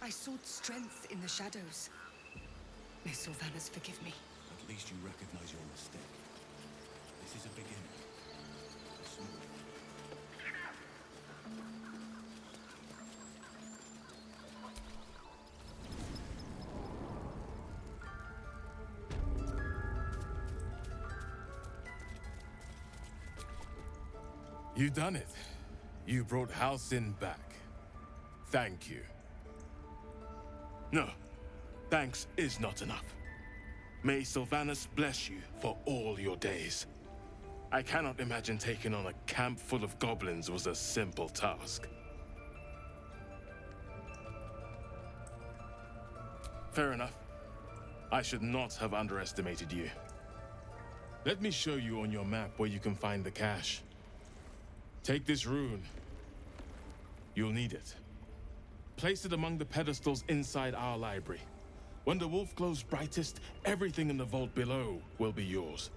I sought strength in the shadows. May Sylvanas forgive me. At least you recognize your mistake. This is a beginning. A small one. You done it. You brought Halcyon back. Thank you. No, thanks is not enough. May Sylvanas bless you for all your days. I cannot imagine taking on a camp full of goblins was a simple task. Fair enough. I should not have underestimated you. Let me show you on your map where you can find the cache. Take this rune. You'll need it. Place it among the pedestals inside our library. When the wolf glows brightest, everything in the vault below will be yours.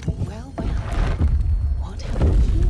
Well, well. What have we here?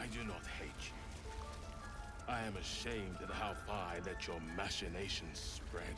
I do not hate you. I am ashamed at how far I let your machinations spread.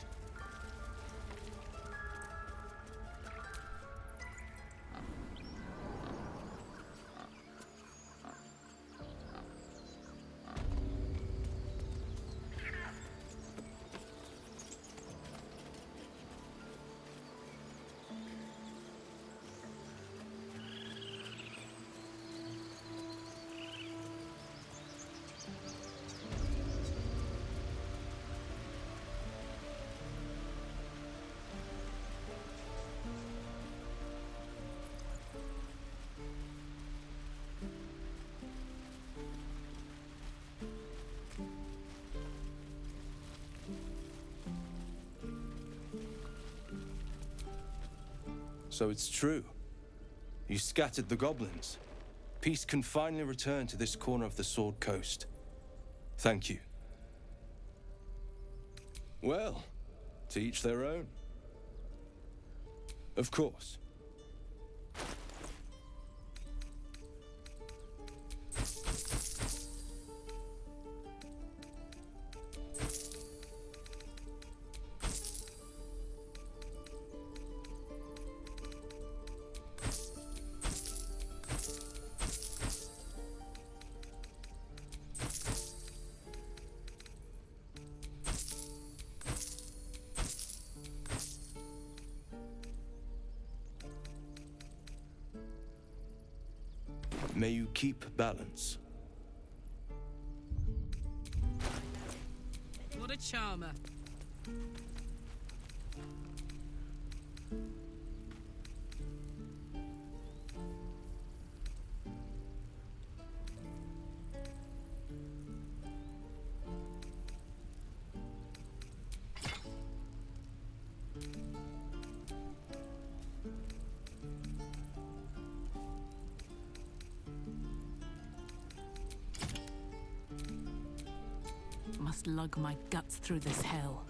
So it's true. You scattered the goblins. Peace can finally return to this corner of the Sword Coast. Thank you. Well, to each their own. Of course. May you keep balance. What a charmer. Must lug my guts through this hell.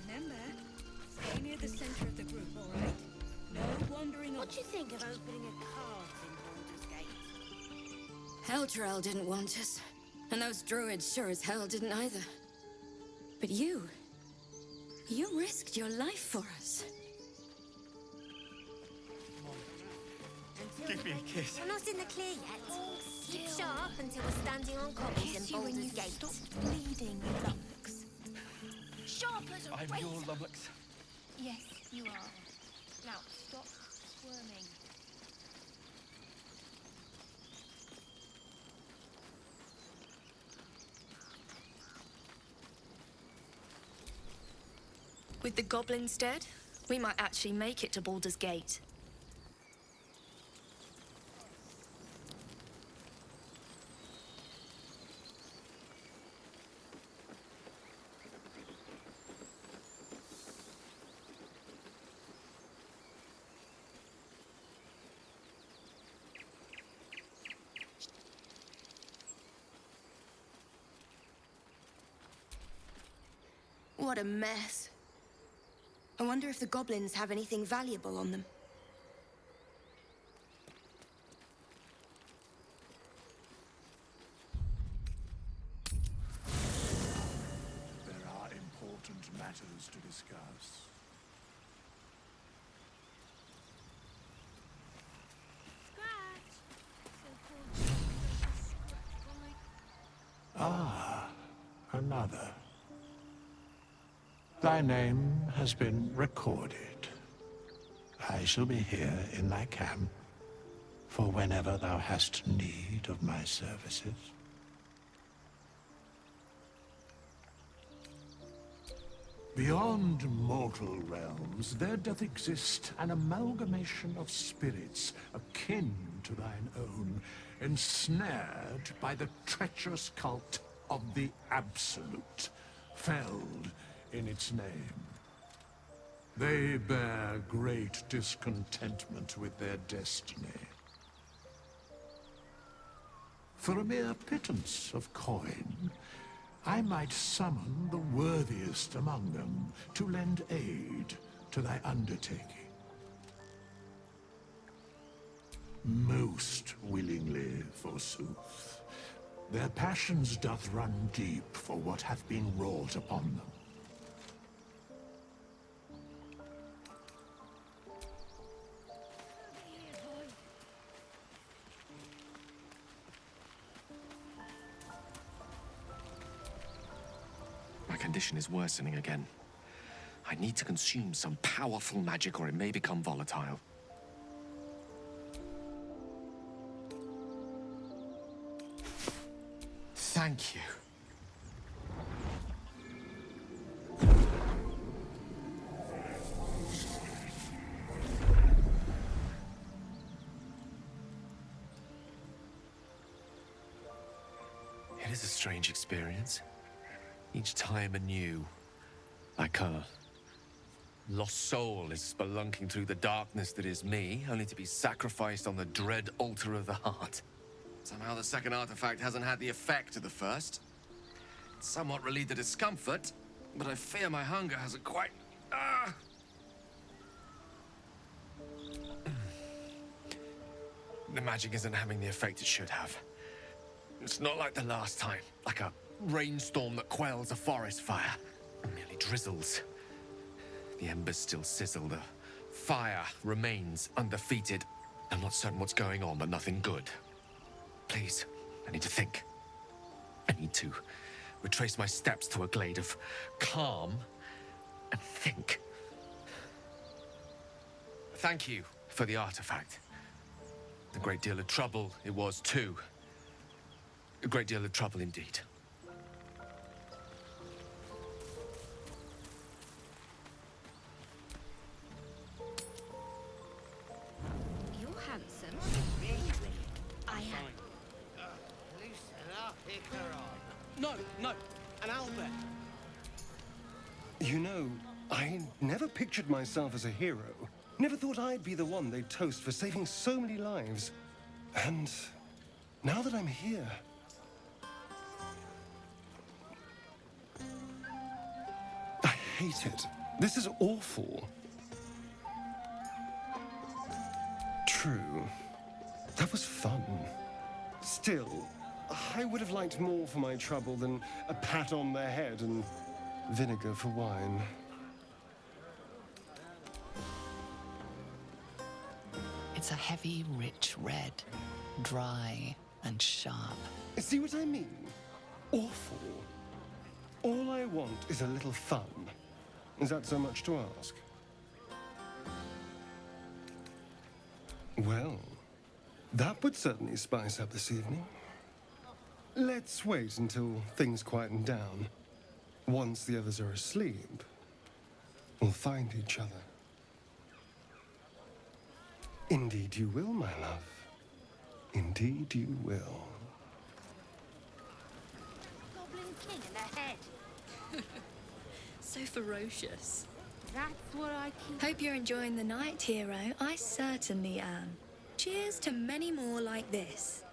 Remember, stay near the center of the group, all right? No wandering What off. do you think of opening a cart in Baldur's Gate? Heldrell didn't want us, and those druids sure as hell didn't either. But you risked your life for us. Give me a kiss. We're not in the clear yet. Keep sharp until we're standing on cobbles in Baldur's Gate. Stop bleeding, you lummox. Sharp as a I'm razor. your lummox. Yes, you are. Now, stop squirming. With the goblins dead, we might actually make it to Baldur's Gate. What a mess. I wonder if the goblins have anything valuable on them. There are important matters to discuss. Ah, another. Thy name has been recorded. I shall be here in thy camp for whenever thou hast need of my services. Beyond mortal realms, there doth exist an amalgamation of spirits akin to thine own, ensnared by the treacherous cult of the Absolute, felled in its name. They bear great discontentment with their destiny. For a mere pittance of coin, I might summon the worthiest among them to lend aid to thy undertaking. Most willingly, forsooth. Their passions doth run deep for what hath been wrought upon them. My condition is worsening again. I need to consume some powerful magic or it may become volatile. Thank you. It is a strange experience. Each time anew, like a lost soul is spelunking through the darkness that is me, only to be sacrificed on the dread altar of the heart. Somehow the second artifact hasn't had the effect of the first. It's somewhat relieved the discomfort, but I fear my hunger hasn't quite... The magic isn't having the effect it should have. It's not like the last time, like a rainstorm that quells a forest fire. It merely drizzles. The embers still sizzle, the fire remains undefeated. I'm not certain what's going on, but nothing good. Please, I need to think. I need to retrace my steps to a glade of calm and think. Thank you for the artifact. A great deal of trouble it was too. A great deal of trouble indeed. You know, I never pictured myself as a hero. Never thought I'd be the one they'd toast for saving so many lives. And now that I'm here... I hate it. This is awful. True. That was fun. Still, I would have liked more for my trouble than a pat on the head and vinegar for wine. It's a heavy, rich red. Dry and sharp. See what I mean? Awful. All I want is a little fun. Is that so much to ask? Well, that would certainly spice up this evening. Let's wait until things quieten down. Once the others are asleep, we'll find each other. Indeed you will, my love. Indeed you will. Goblin king in the head. So ferocious. That's what I keep... Hope you're enjoying the night, hero. I certainly am. Cheers to many more like this.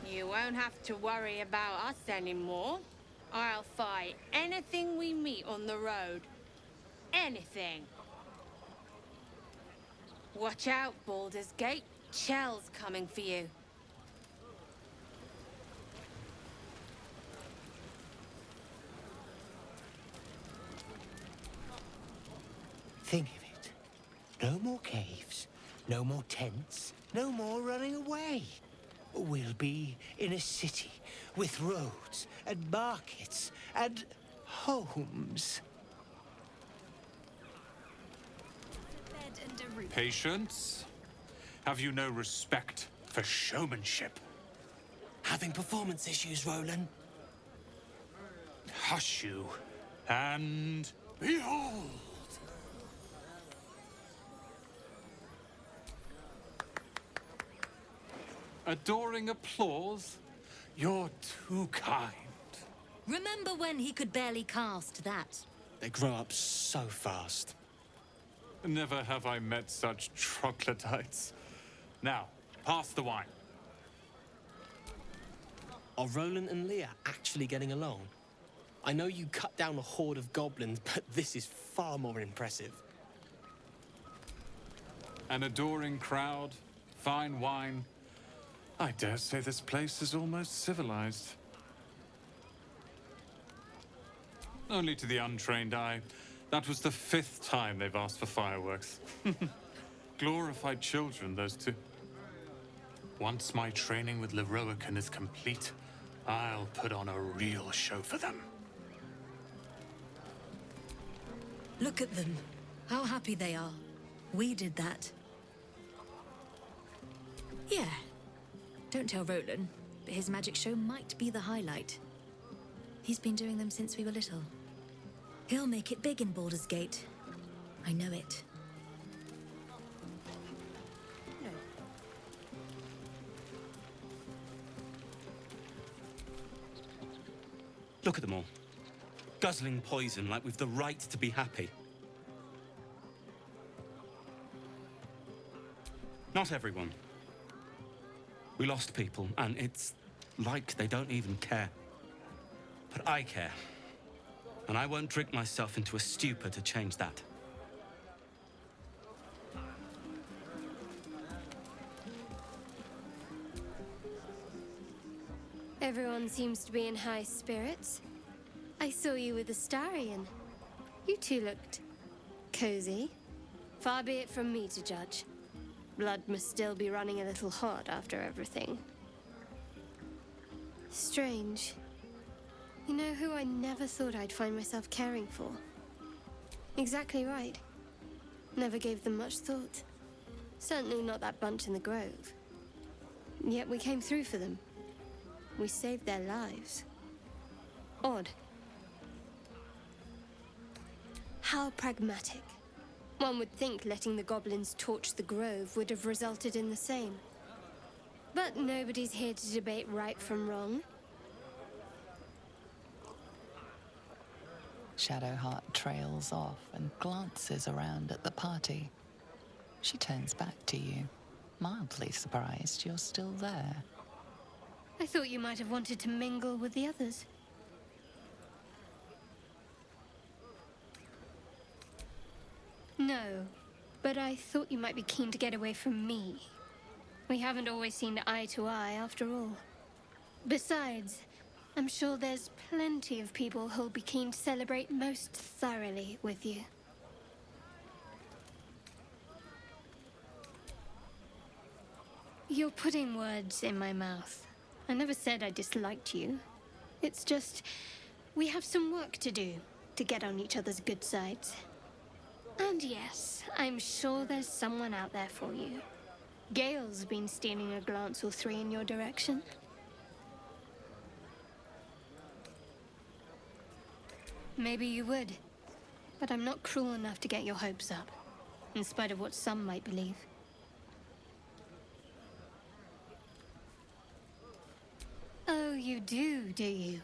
You won't have to worry about us anymore. I'll fight anything we meet on the road. Anything. Watch out, Baldur's Gate. Chell's coming for you. Think of it. No more caves, no more tents, no more running away. We'll be in a city with roads and markets and homes. Patience? Have you no respect for showmanship? Having performance issues, Roland? Hush you, and behold! Adoring applause? You're too kind. Remember when he could barely cast that? They grow up so fast. Never have I met such troglodytes. Now, pass the wine. Are Roland and Leah actually getting along? I know you cut down a horde of goblins, but this is far more impressive. An adoring crowd, fine wine. I dare say this place is almost civilized. Only to the untrained eye, that was the 5th time they've asked for fireworks. Glorified children, those two. Once my training with Leroican is complete, I'll put on a real show for them. Look at them. How happy they are. We did that. Yeah. Don't tell Roland, but his magic show might be the highlight. He's been doing them since we were little. He'll make it big in Baldur's Gate. I know it. Look at them all. Guzzling poison like we've the right to be happy. Not everyone. We lost people, and it's like they don't even care. But I care. And I won't drink myself into a stupor to change that. Everyone seems to be in high spirits. I saw you with Astarion. You two looked cozy. Far be it from me to judge. Blood must still be running a little hot after everything. Strange. You know who I never thought I'd find myself caring for? Exactly right. Never gave them much thought. Certainly not that bunch in the grove. Yet we came through for them. We saved their lives. Odd. How pragmatic. One would think letting the goblins torch the grove would have resulted in the same. But nobody's here to debate right from wrong. Shadowheart trails off and glances around at the party. She turns back to you, mildly surprised you're still there. I thought you might have wanted to mingle with the others. No, but I thought you might be keen to get away from me. We haven't always seen eye to eye, after all. Besides, I'm sure there's plenty of people who'll be keen to celebrate most thoroughly with you. You're putting words in my mouth. I never said I disliked you. It's just, we have some work to do to get on each other's good sides. And yes, I'm sure there's someone out there for you. Gale's been stealing a glance or three in your direction. Maybe you would, but I'm not cruel enough to get your hopes up, in spite of what some might believe. Oh, you do you?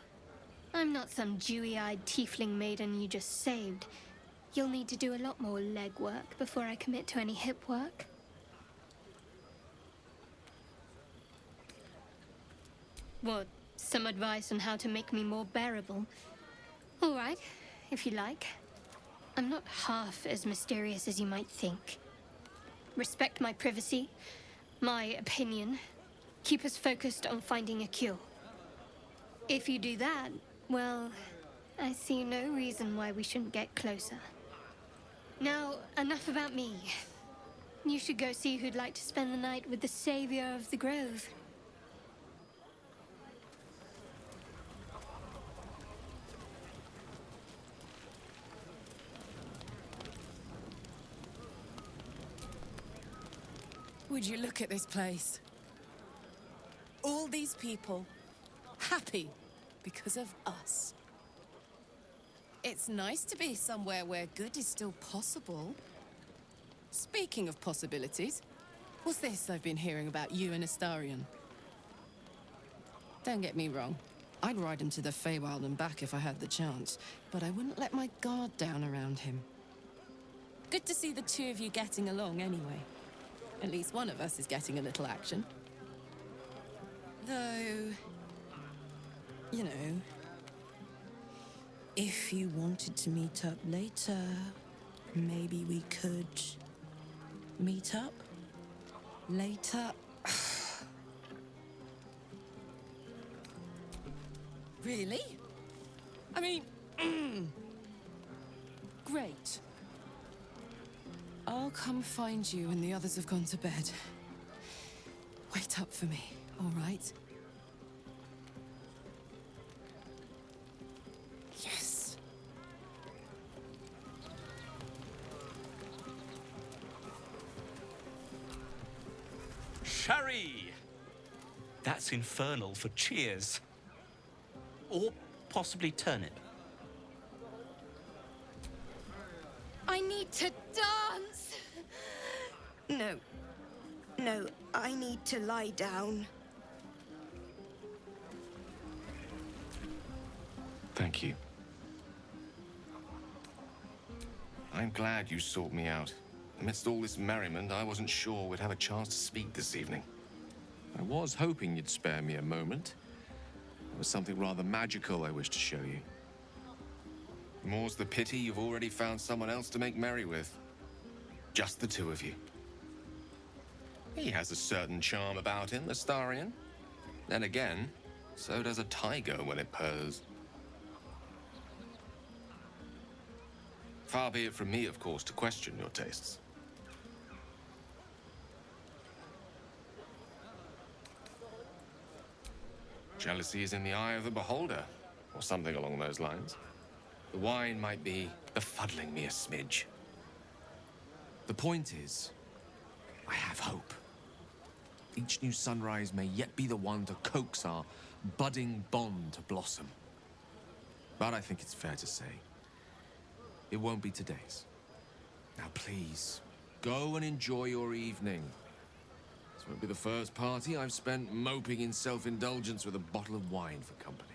I'm not some dewy-eyed tiefling maiden you just saved. You'll need to do a lot more legwork before I commit to any hip work. What, some advice on how to make me more bearable? All right, if you like. I'm not half as mysterious as you might think. Respect my privacy, my opinion. Keep us focused on finding a cure. If you do that, well, I see no reason why we shouldn't get closer. Now, enough about me. You should go see who'd like to spend the night with the savior of the grove. Would you look at this place? All these people, happy because of us. It's nice to be somewhere where good is still possible. Speaking of possibilities, what's this I've been hearing about you and Astarion? Don't get me wrong. I'd ride him to the Feywild and back if I had the chance, but I wouldn't let my guard down around him. Good to see the two of you getting along anyway. At least one of us is getting a little action. Though, you know, if you wanted to meet up later, maybe we could meet up later. Really? I mean, great. I'll come find you when the others have gone to bed. Wait up for me, all right? Yes. Sherry! That's infernal for cheers. Or possibly turnip. I need to dance! No. No, I need to lie down. Thank you. I'm glad you sought me out. Amidst all this merriment, I wasn't sure we'd have a chance to speak this evening. I was hoping you'd spare me a moment. There was something rather magical I wish to show you. More's the pity you've already found someone else to make merry with. Just the two of you. He has a certain charm about him, Astarion. Then again, so does a tiger when it purrs. Far be it from me, of course, to question your tastes. Jealousy is in the eye of the beholder, or something along those lines. The wine might be befuddling me a smidge. The point is, I have hope. Each new sunrise may yet be the one to coax our budding bond to blossom. But I think it's fair to say, it won't be today's. Now please, go and enjoy your evening. This won't be the first party I've spent moping in self-indulgence with a bottle of wine for company.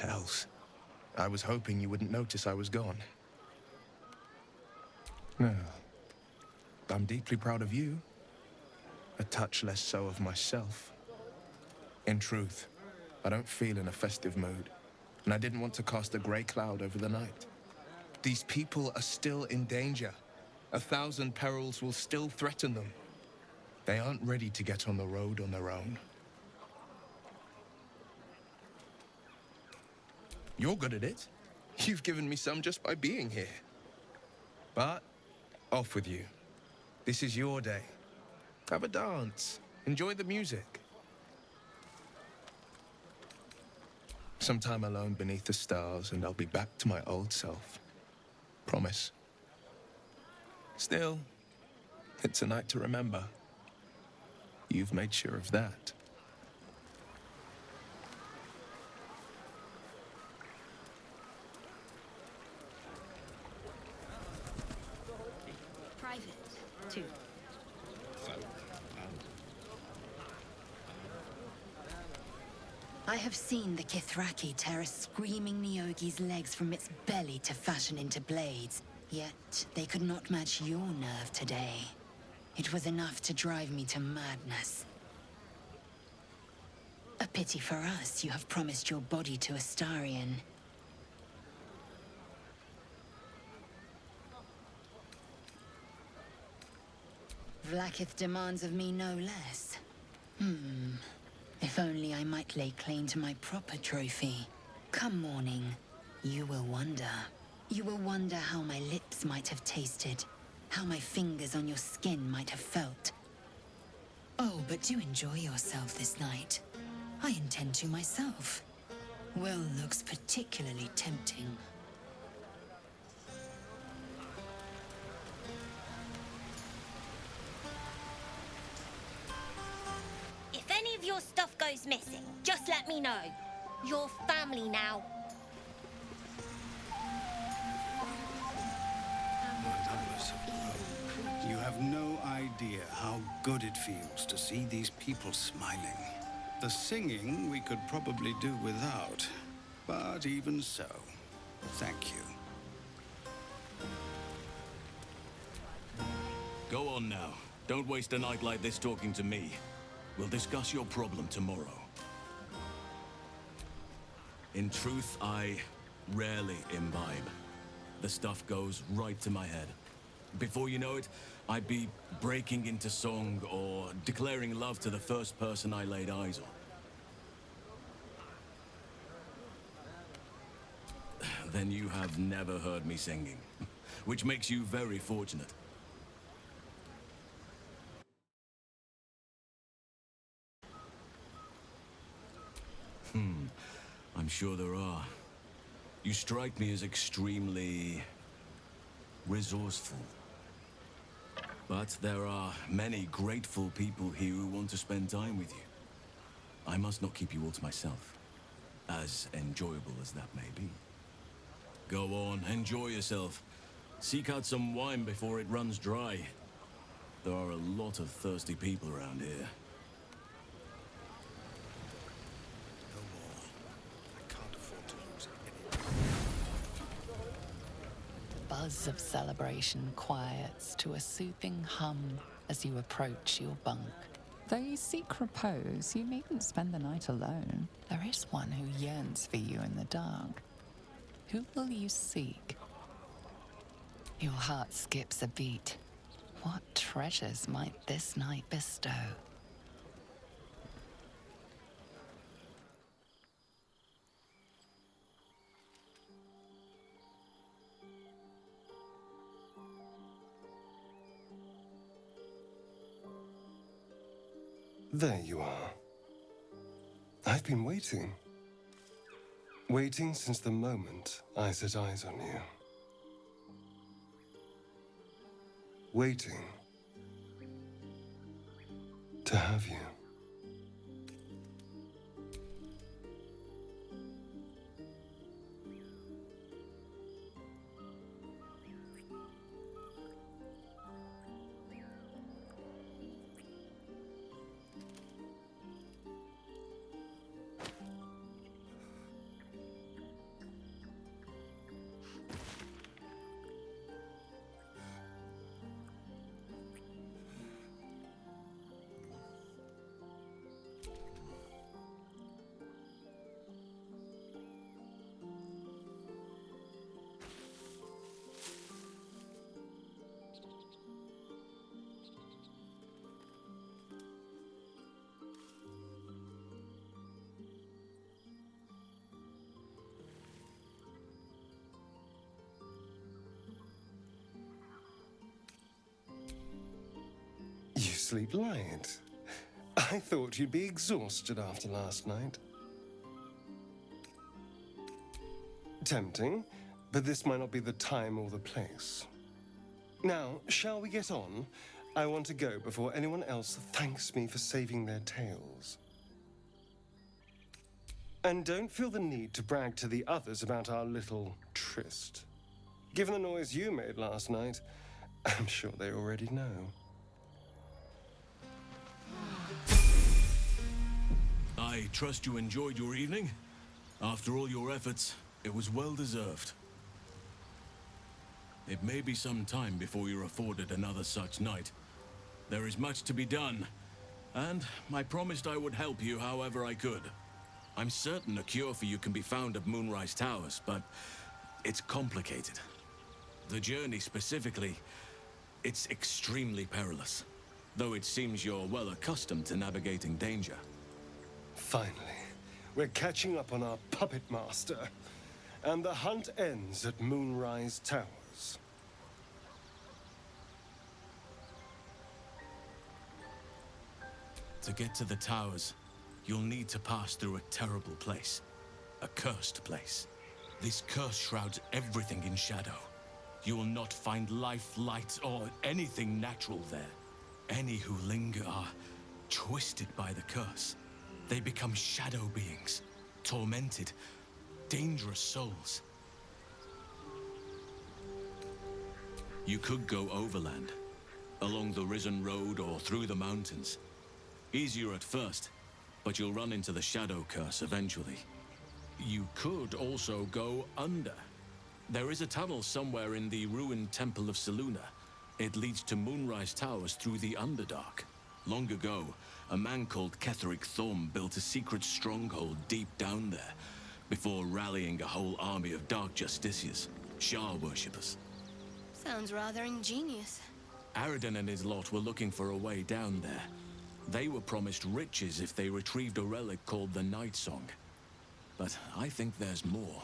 Hells. I was hoping you wouldn't notice I was gone. No. I'm deeply proud of you. A touch less so of myself. In truth, I don't feel in a festive mood, and I didn't want to cast a grey cloud over the night. These people are still in danger. 1,000 perils will still threaten them. They aren't ready to get on the road on their own. You're good at it. You've given me some just by being here. But, off with you. This is your day. Have a dance. Enjoy the music. Some time alone beneath the stars, and I'll be back to my old self. Promise. Still, it's a night to remember. You've made sure of that. Private, too. I have seen the Kithraki tear a screaming Neogi's legs from its belly to fashion into blades. Yet they could not match your nerve today. It was enough to drive me to madness. A pity for us you have promised your body to Astarion. Vlaakith demands of me no less. If only I might lay claim to my proper trophy. Come morning, you will wonder. You will wonder how my lips might have tasted, how my fingers on your skin might have felt. Oh, but do enjoy yourself this night. I intend to myself. Well, looks particularly tempting. If any of your stuff goes missing, just let me know. You're family now. You have no idea how good it feels to see these people smiling. The singing we could probably do without, but even so, thank you. Go on now. Don't waste a night like this talking to me. We'll discuss your problem tomorrow. In truth, I rarely imbibe. The stuff goes right to my head. Before you know it, I'd be breaking into song or declaring love to the first person I laid eyes on. Then you have never heard me singing, which makes you very fortunate. I'm sure there are. You strike me as extremely resourceful. But there are many grateful people here who want to spend time with you. I must not keep you all to myself, as enjoyable as that may be. Go on, enjoy yourself. Seek out some wine before it runs dry. There are a lot of thirsty people around here. Buzz of celebration quiets to a soothing hum as you approach your bunk. Though you seek repose, you needn't spend the night alone. There is one who yearns for you in the dark. Who will you seek? Your heart skips a beat. What treasures might this night bestow? There you are. I've been waiting. Waiting since the moment I set eyes on you. Waiting to have you. sleep light. I thought you'd be exhausted after last night. Tempting, but this might not be the time or the place. Now, shall we get on? I want to go before anyone else thanks me for saving their tails. And don't feel the need to brag to the others about our little tryst. Given the noise you made last night, I'm sure they already know. I trust you enjoyed your evening. After all your efforts, it was well deserved. It may be some time before you're afforded another such night. There is much to be done, and I promised I would help you however I could. I'm certain a cure for you can be found at Moonrise Towers, but it's complicated. The journey specifically, it's extremely perilous, though it seems you're well accustomed to navigating danger. Finally, we're catching up on our puppet master, and the hunt ends at Moonrise Towers. To get to the towers, you'll need to pass through a terrible place. A cursed place. This curse shrouds everything in shadow. You will not find life, light, or anything natural there. Any who linger are twisted by the curse. They become shadow beings, tormented, dangerous souls. You could go overland, along the Risen Road or through the mountains. Easier at first, but you'll run into the shadow curse eventually. You could also go under. There is a tunnel somewhere in the ruined Temple of Selûne. It leads to Moonrise Towers through the Underdark. Long ago, a man called Ketheric Thorm built a secret stronghold deep down there, before rallying a whole army of Dark Justiciars, Shah worshippers. Sounds rather ingenious. Aradin and his lot were looking for a way down there. They were promised riches if they retrieved a relic called the Night Song. But I think there's more.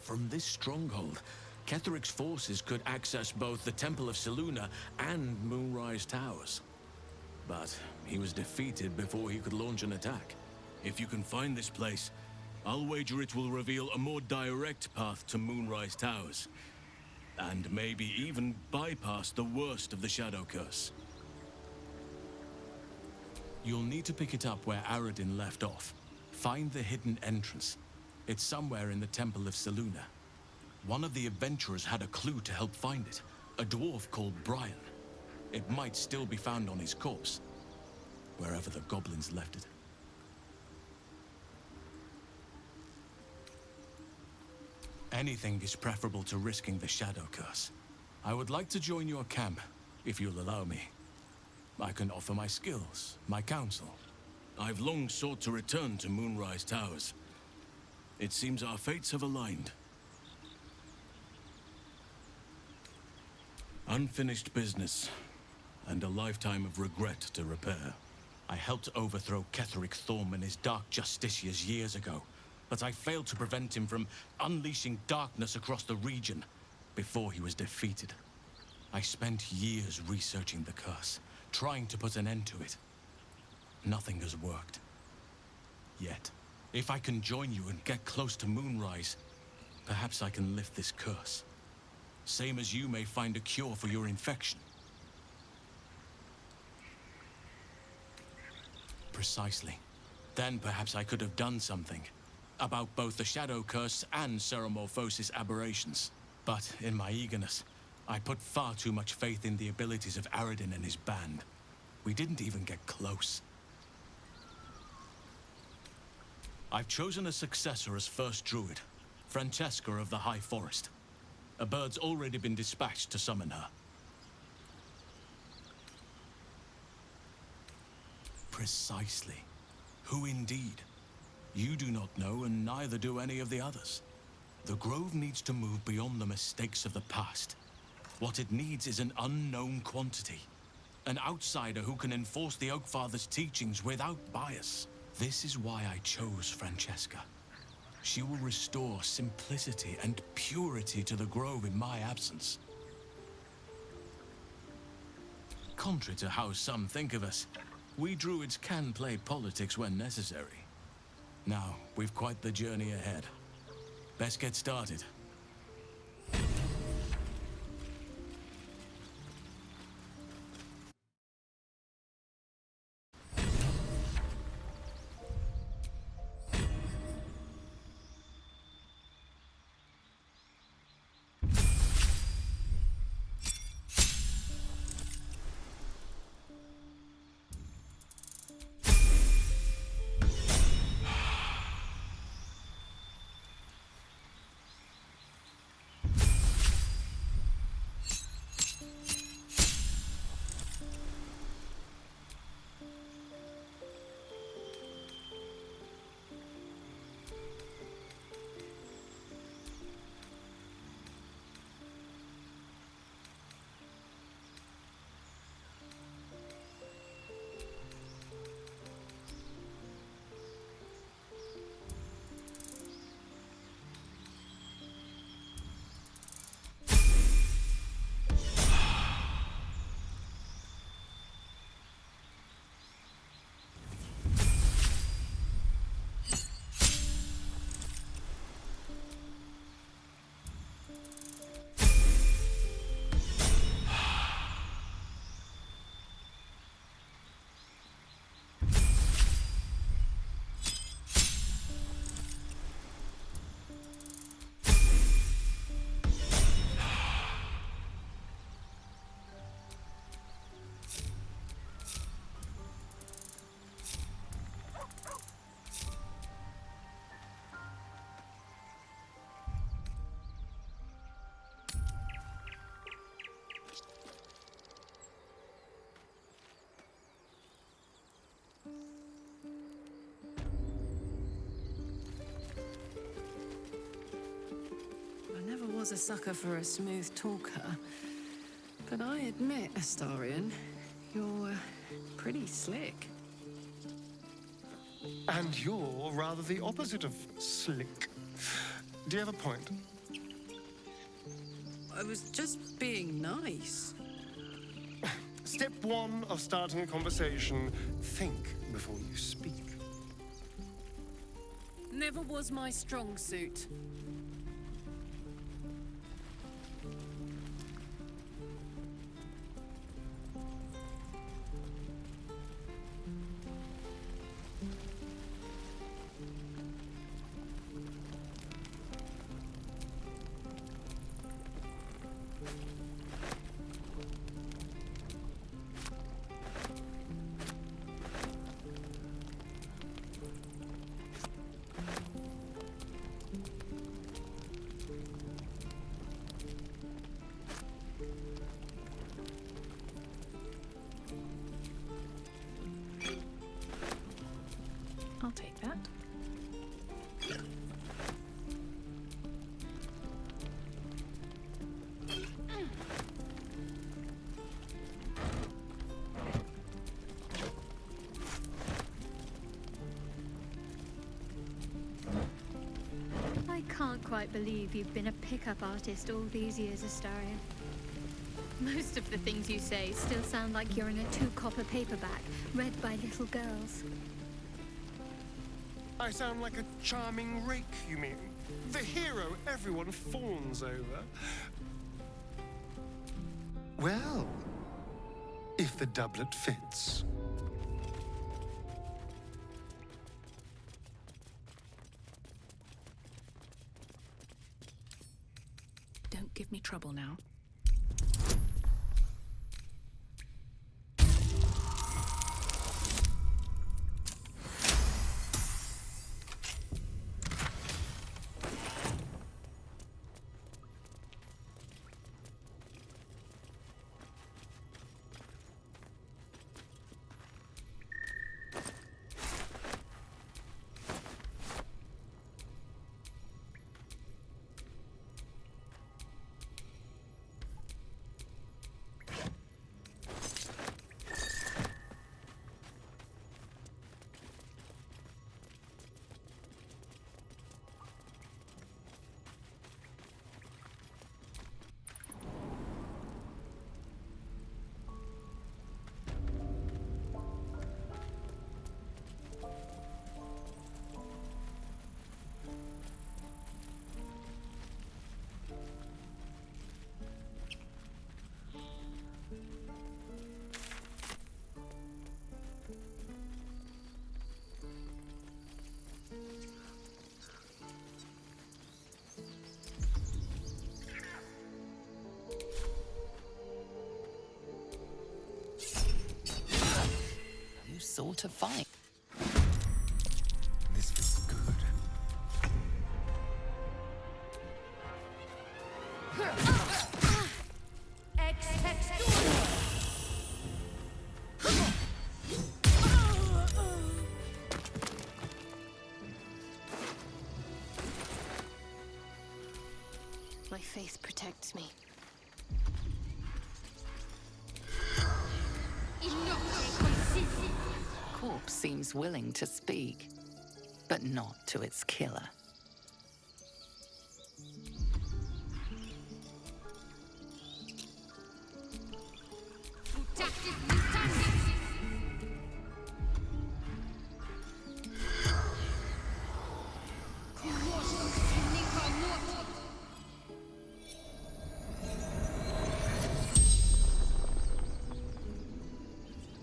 From this stronghold, Ketheric's forces could access both the Temple of Selûne and Moonrise Towers. But he was defeated before he could launch an attack. If you can find this place, I'll wager it will reveal a more direct path to Moonrise Towers. And maybe even bypass the worst of the Shadow Curse. You'll need to pick it up where Aradin left off. Find the hidden entrance. It's somewhere in the Temple of Selûne. One of the adventurers had a clue to help find it. A dwarf called Brian. It might still be found on his corpse, wherever the goblins left it. Anything is preferable to risking the Shadow Curse. I would like to join your camp, if you'll allow me. I can offer my skills, my counsel. I've long sought to return to Moonrise Towers. It seems our fates have aligned. Unfinished business, and a lifetime of regret to repair. I helped overthrow Ketheric Thorm and his Dark Justiciars years ago, but I failed to prevent him from unleashing darkness across the region before he was defeated. I spent years researching the curse, trying to put an end to it. Nothing has worked. Yet, if I can join you and get close to Moonrise, perhaps I can lift this curse. Same as you may find a cure for your infection. Precisely. Then perhaps I could have done something about both the Shadow Curse and Ceremorphosis aberrations. But in my eagerness, I put far too much faith in the abilities of Aradin and his band. We didn't even get close. I've chosen a successor as first druid, Francesca of the High Forest. A bird's already been dispatched to summon her. Precisely. Who indeed? You do not know, and neither do any of the others. The Grove needs to move beyond the mistakes of the past. What it needs is an unknown quantity. An outsider who can enforce the Oakfather's teachings without bias. This is why I chose Francesca. She will restore simplicity and purity to the Grove in my absence. contrary to how some think of us, we druids can play politics when necessary. Now, we've quite the journey ahead. Best get started. Was a sucker for a smooth talker, but I admit, Astarion, you're pretty slick. And you're rather the opposite of slick. Do you have a point? I was just being nice. Step one of starting a conversation, think before you speak. Never was my strong suit. I'll take that. I can't quite believe you've been a pickup artist all these years, Astarion. Most of the things you say still sound like you're in a 2-copper paperback, read by little girls. I sound like a charming rake, you mean? The hero everyone fawns over. Well, if the doublet fits. Don't give me trouble now. sort of fight. This feels good. My faith protects me. Corpse seems willing to speak, but not to its killer.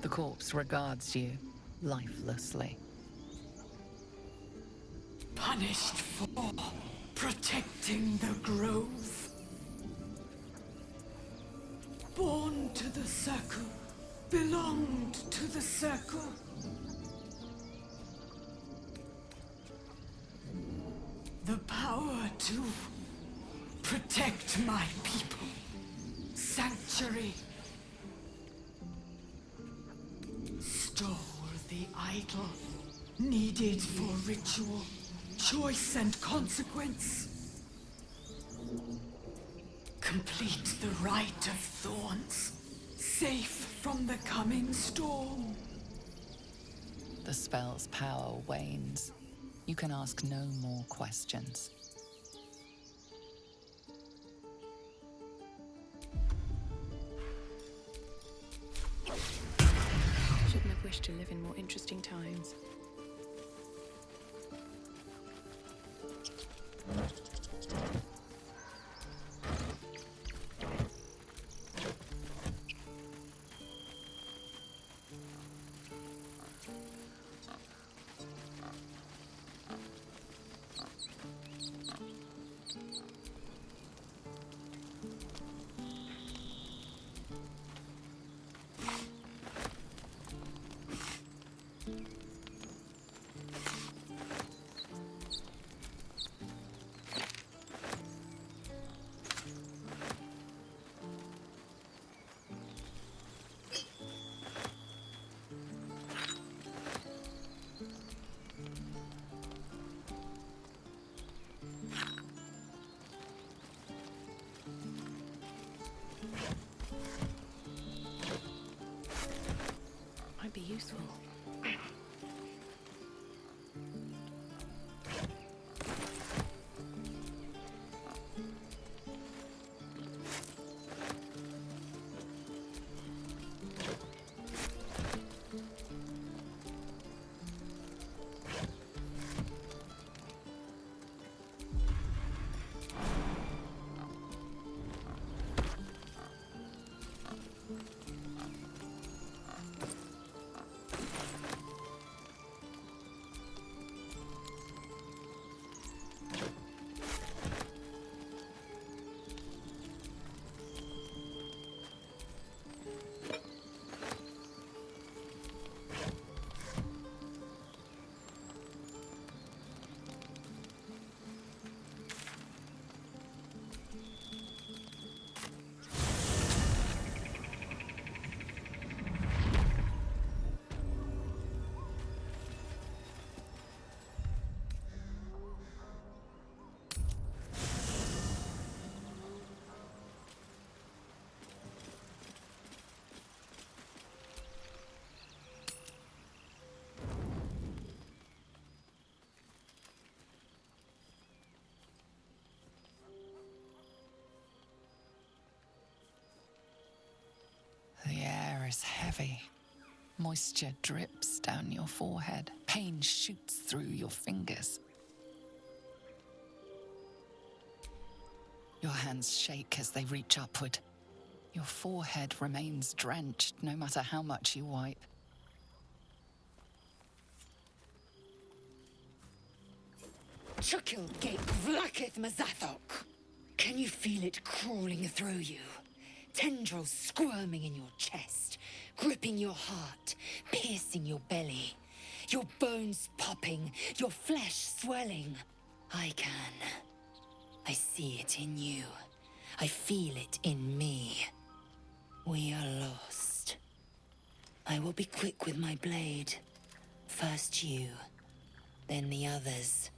The corpse regards you lifelessly. Punished for protecting the grove. Born to the circle, belonged to the circle. The power to protect my people. Sanctuary. Stole the idol needed for ritual, choice and consequence. Complete the rite of thorns, safe from the coming storm. The spell's power wanes. You can ask no more questions. Shouldn't have wished to live in more interesting times. Might be useful. The air is heavy. Moisture drips down your forehead. Pain shoots through your fingers. Your hands shake as they reach upward. Your forehead remains drenched no matter how much you wipe. Chukil gate vlaketh Mazathok. Can you feel it crawling through you? Tendrils squirming in your chest, gripping ripping your heart, piercing your belly, your bones popping, your flesh swelling. I can. I see it in you. I feel it in me. We are lost. I will be quick with my blade. First you, then the others,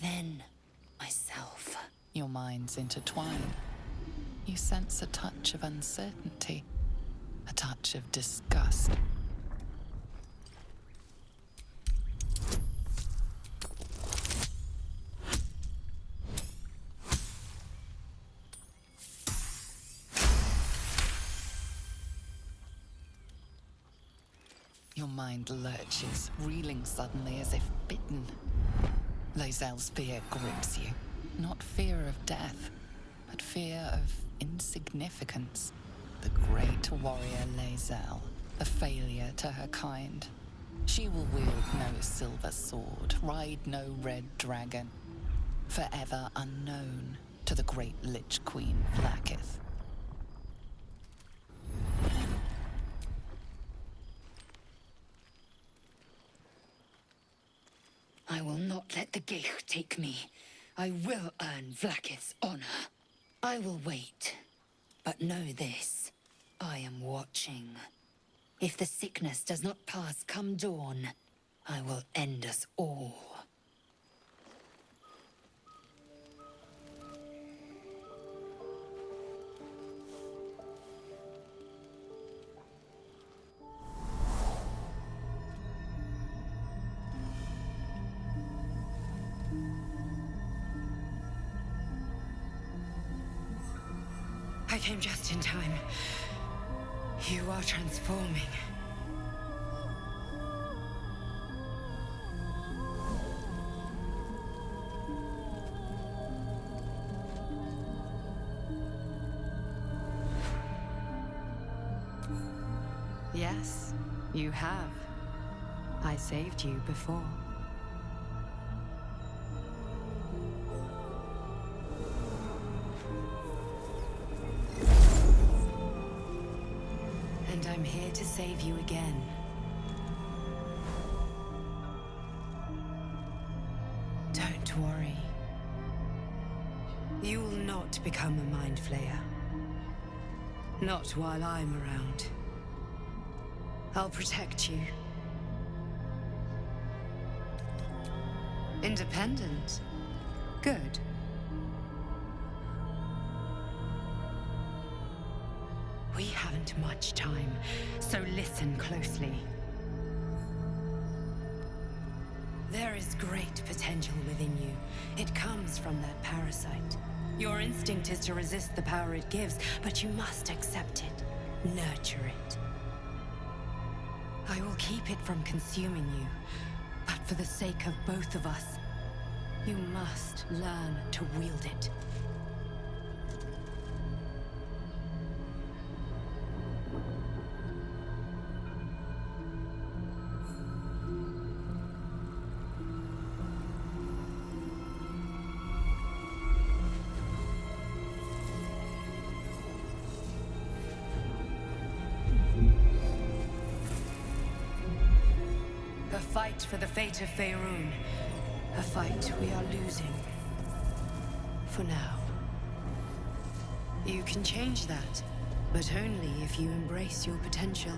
then myself. Your minds intertwine. You sense a touch of uncertainty, a touch of disgust. Your mind lurches, reeling suddenly as if bitten. Lae'zel's fear grips you. Not fear of death, but fear of insignificance. The great warrior Lae'zel, a failure to her kind. She will wield no silver sword, ride no red dragon. Forever unknown to the great Lich Queen Vlaakith. I will not let the Geich take me. I will earn Vlaakith's honor. I will wait. But know this. I am watching. If the sickness does not pass come dawn, I will end us all. I came just in time. You are transforming. Yes, you have. I saved you before. And I'm here to save you again. Don't worry. You will not become a Mind Flayer. Not while I'm around. I'll protect you. Independent. Good. We haven't much time, so listen closely. There is great potential within you. It comes from that parasite. Your instinct is to resist the power it gives, but you must accept it, nurture it. I will keep it from consuming you, but for the sake of both of us, you must learn to wield it. A fight for the fate of Faerun. A fight we are losing. For now. You can change that, but only if you embrace your potential.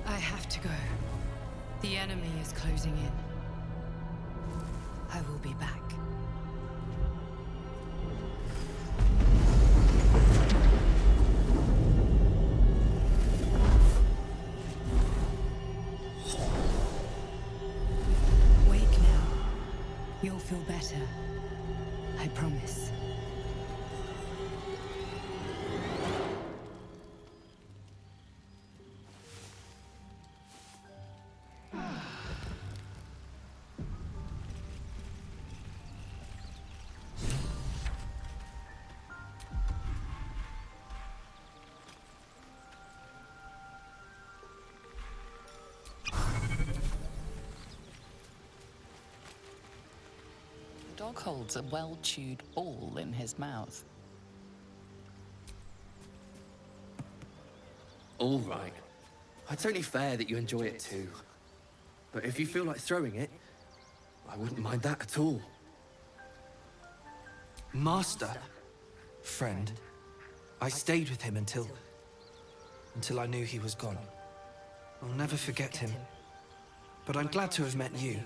I have to go. The enemy is closing in. I will be back. You'll feel better. I promise. frog holds a well-chewed ball in his mouth. All right. It's only fair that you enjoy it too. But if you feel like throwing it, I wouldn't mind that at all. Master. Friend. I stayed with him until I knew he was gone. I'll never forget him. But I'm glad to have met you.